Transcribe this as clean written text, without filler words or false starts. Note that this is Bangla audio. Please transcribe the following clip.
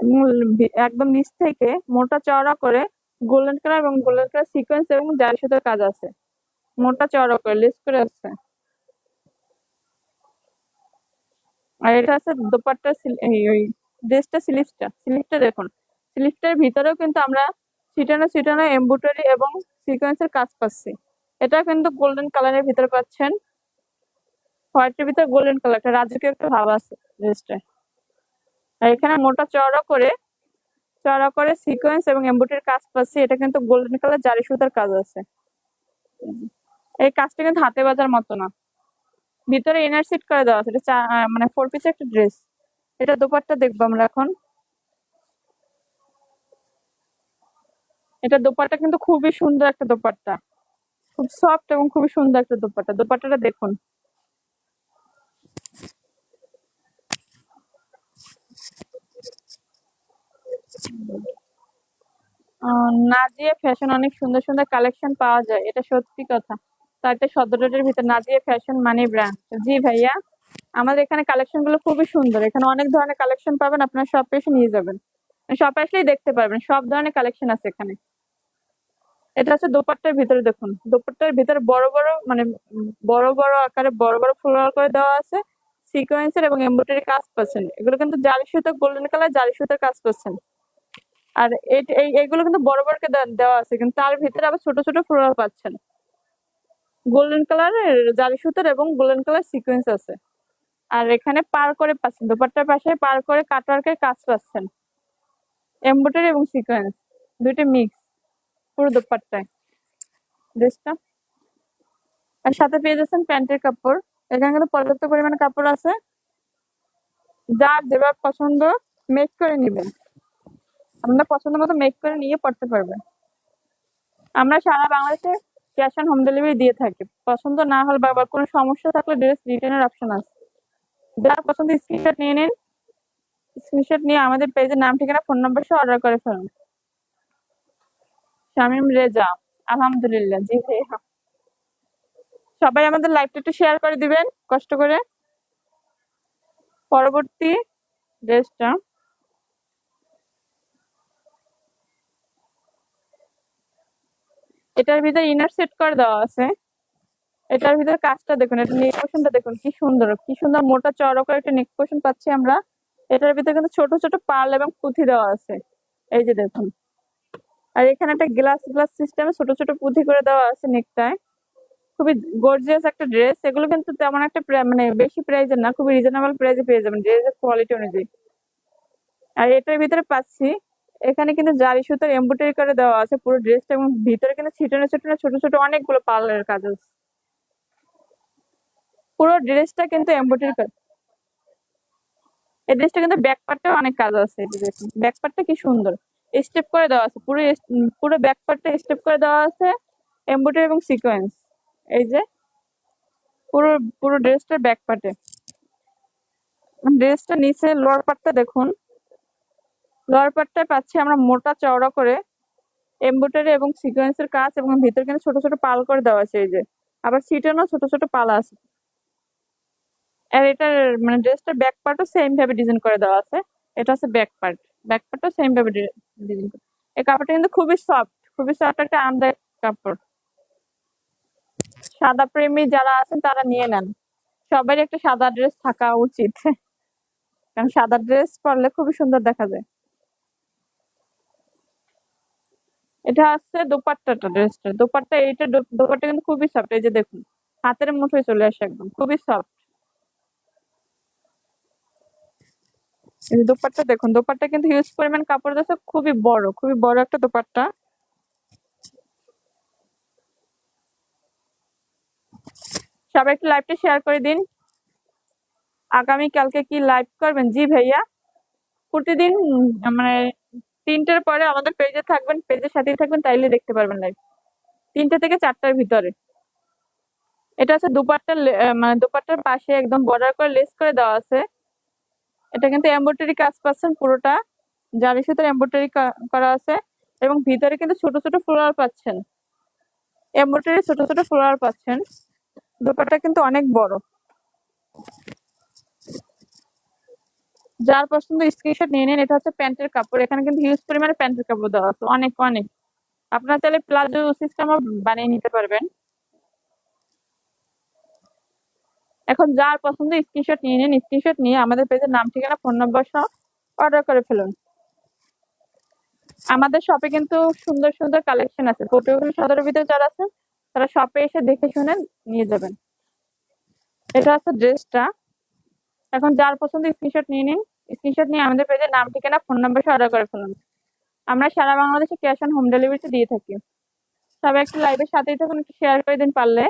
এবং একদম নিচ থেকে মোটা চওড়া করে গোল্ডেন কালার এবং গোল্ডেন কালার সিকোয়েন্স এবং জারি সুতার কাজ আছে। মোটা চওড়া করে লেস করে আছে। আর এটা আছে দোপাট্টা ওই ড্রেসটা স্লিভসটা দেখুন। স্লিভসটার ভিতরেও কিন্তু আমরা ছিটানো ছিটানো এমব্রয়ডারি এবং সিকোয়েন্সের কাজ পাচ্ছি। এটা কিন্তু গোল্ডেন কালারের ভিতরে পাচ্ছেন। হোয়াইটের ভিতরে গোল্ডেন কালার, একটা রাজকীয় একটা ভাব আছে ড্রেসটা। আর এখানে মোটা চওড়া করে সিকোয়েন্স এবং এমব্রয়ডারির কাজ পাচ্ছি। এটা কিন্তু গোল্ডেন কালার জারি সুতার কাজ আছে। এই কাজটা কিন্তু হাতে বাজার মতো না। ভিতরে ইনার সিট করে দেওয়া আছে। এটা মানে 4 পিসের একটা ড্রেস। এটা দোপাট্টা দেখবো আমরা এখন। এটা দোপাট্টা কিন্তু খুবই সুন্দর একটা দোপাট্টা। খুব সফট এবং খুবই সুন্দর একটা দোপাট্টা। দোপাট্টাটা দেখুন। নাজিয়া ফ্যাশন অনেক সুন্দর সুন্দর কালেকশন পাওয়া যায়, এটা সত্যি কথা। তারটা সদর রোডের ভিতর নাজিয়া ফ্যাশন মানি ব্র্যান্ড। জি ভাইয়া, আমাদের এখানে কালেকশন গুলো খুবই সুন্দর। এখানে অনেক ধরনের কালেকশন পাবেন, আপনার শপে এসে নিয়ে যাবেন। শপে আসলেই দেখতে পারবেন, সব ধরনের কালেকশন আছে এখানে। এটা হচ্ছে দোপাট্টার ভিতরে দেখুন। দোপাট্টার ভিতরে বড় বড় মানে বড় বড় আকারে বড় বড় ফ্লোরাল করে দেওয়া আছে। সিকোয়েন্সের এবং এমব্রয়ডারি কাজ পাচ্ছেন। এগুলো কিন্তু জারি সুতো, গোল্ডেন কালার জারি সুতার কাজ পাচ্ছেন। আর এইগুলো কিন্তু বড় বড় করে দেওয়া আছে, কিন্তু তার ভিতরে আবার ছোট ছোট ফ্লোরাল পাচ্ছেন। গোল্ডেন কালারের জারি সুতার এবং গোল্ডেন কালার সিকোয়েন্স আছে। আর এখানে পার করে পাচ্ছেন, দোপাট্টার পাশে পার করে কাটওয়ার্কের কাজ পাচ্ছেন। এমব্রয়ডারি এবং সিকোয়েন্স দুইটা মিক্স পুরো দোপাট্টায় ড্রেসটা। আর সাথে পেয়ে যাচ্ছেন প্যান্টের কাপড়। এখানে কিন্তু পর্যাপ্ত পরিমাণে কাপড় আছে। যার যেভাবে পছন্দ মেক করে নিবেন। আপনার পছন্দ মতো মেক করে নিয়ে পড়তে পারবেন। আমরা সারা বাংলাদেশে ক্যাশ অন হোম ডেলিভারি দিয়ে থাকি। পছন্দ না হলে বা কোনো সমস্যা থাকলে ড্রেস রিটার্নের অপশন আছে। যার পছন্দ স্ক্রিনশট নিয়ে নিন। স্ক্রিনশট নিয়ে আমাদের পেজের নাম, ঠিকানা, ফোন নম্বর সহ অর্ডার করে ফেলুন। শামীম রেজা, আলহামদুলিল্লাহ। জি ভাইয়া, সবাই আমাদের লাইভটা একটু শেয়ার করে দিবেন কষ্ট করে। পরবর্তী ড্রেসটা, এটার ভিতরে ইনার সেট করে দেওয়া আছে। এটার ভিতরে কাজটা দেখুন, এটা নেক পোর্শনটা দেখুন কি সুন্দর, কি সুন্দর মোটা চওড়া করে একটা নেক পোর্শন পাচ্ছি আমরা। এটার ভিতরে কিন্তু ছোট ছোট পার্ল এবং পুঁথি দেওয়া আছে, এই যে দেখুন। আর এখানে একটা গ্লাস গ্লাস সিস্টেমে ছোট ছোট পুঁথি করে দেওয়া আছে নেকটায়। খুবই গর্জিয়াস একটা ড্রেস। এগুলো কিন্তু তেমন একটা মানে বেশি প্রাইজের না, খুবই রিজনেবল প্রাইসে পেয়ে যাবেন ড্রেসের কোয়ালিটি অনুযায়ী। আর এটার ভিতরে পাচ্ছি, এখানে কিন্তু জারি সুতার এমব্রয়ডারি করে দেওয়া আছে পুরো ড্রেসটা, এবং ভিতরে কিন্তু ছিটানো ছিটানো ছোট ছোট অনেকগুলো পার্লের কাজ আছে। পুরো ড্রেসটা কিন্তু এমব্রয়ডারি কাজ। এই ড্রেসটা কিন্তু ব্যাক পার্টটাও অনেক কাজ আছে। এই যে দেখুন ব্যাক পার্টটা কি সুন্দর স্টেপ করে দেওয়া আছে। পুরো ব্যাক পার্টটা স্টেপ করে দেওয়া আছে এমব্রয়ডারি এবং সিকোয়েন্স। এই যে পুরো পুরো ড্রেসটার ব্যাক পার্টে। ড্রেসটা নিচে লোয়ার পার্টটা দেখুন। লোয়ার পার্টটায় পাচ্ছি আমরা মোটা চওড়া করে এমব্রয়ডারি এবং সিকোয়েন্সের কাজ, এবং ভিতরে কিন্তু ছোট ছোট পাল করে দেওয়া আছে। এই যে আবার সিটানো ছোট ছোট পালা আছে। আর এটার মানে ড্রেসটার ব্যাক পার্টও সেম ভাবে ডিজাইন করে দেওয়া আছে। এটা হচ্ছে ব্যাক পার্ট। ব্যাক পার্টও সেম ভাবে ডিজাইন করে। এই কাপড়টা কিন্তু খুবই সফট একটা আরামদায়ক কাপড়। সাদা প্রেমী যারা আছেন তারা নিয়ে নেন। সবারই একটা সাদা ড্রেস থাকা উচিত, কারণ সাদা ড্রেস পরলে খুবই সুন্দর দেখা যায়। এটা হচ্ছে দোপাট্টাটা, ড্রেসটা দোপাট্টা। এইটা দোপাট্টা কিন্তু খুবই সফট। এই যে দেখুন হাতের মুঠোয় চলে আসে, একদম খুবই সফট। এই যে দোপাট্টা দেখুন, দোপাট্টা কিন্তু হিউজ পরিমাণ কাপড় আছে, খুবই বড় একটা দোপাট্টা। সবাই একটু লাইভটা শেয়ার করে দিন। আগামী কালকে কি লাইভ করবেন? জি ভাইয়া, প্রতিদিন মানে 3টার পরে আমাদের পেজে থাকবেন, পেজের সাথেই থাকবেন, তাইলে দেখতে পারবেন লাইভ। 3টা থেকে 4টার ভিতরে। এটা হচ্ছে দুপাট্টার মানে দুপাট্টার পাশে একদম বর্ডার করে লেস করে দেওয়া আছে। এটা কিন্তু এমব্রয়ডারি কাজ পাচ্ছেন পুরোটা, জারি সুতার এমব্রয়ডারি করা আছে, এবং ভিতরে কিন্তু ছোট ছোট ফ্লোরাল পাচ্ছেন। এমব্রয়ডারি ছোট ছোট ফ্লোরাল পাচ্ছেন। দুপাট্টা কিন্তু অনেক বড়। যার পছন্দ স্ক্রিনশট নিয়ে নিন। এটা হচ্ছে প্যান্টের কাপড়, এখানে কিন্তু হিউজ পরিমাণে প্যান্টের কাপড় দেওয়া আছে, অনেক অনেক। আপনারা চাইলে প্লাজো সিস্টেমও বানিয়ে নিতে পারবেন। এখন যার পছন্দ স্ক্রিনশট নিয়ে নিন, স্ক্রিনশট নিয়ে আমাদের পেজের নাম, ঠিকানা, ফোন নম্বর সহ অর্ডার করে ফেলুন। আমাদের শপে কিন্তু সুন্দর সুন্দর কালেকশন আছে। পটুয়াখালী সদরের ভিতরে যারা আছেন তারা শপে এসে দেখে শুনে নিয়ে যাবেন। এটা হচ্ছে ড্রেসটা। এখন যার পছন্দ স্ক্রিনশট নিয়ে নিন, স্ক্রিনশট নিয়ে আমাদের পেজে নাম, ঠিকানা, ফোন নাম্বার অর্ডার করে ফেলুন। আমরা সারা বাংলাদেশে ক্যাশ অন হোম ডেলিভারিতে দিয়ে থাকি। সবাই একটু লাইভের সাথেই থাকুন, একটু শেয়ার করে দিন পারলে।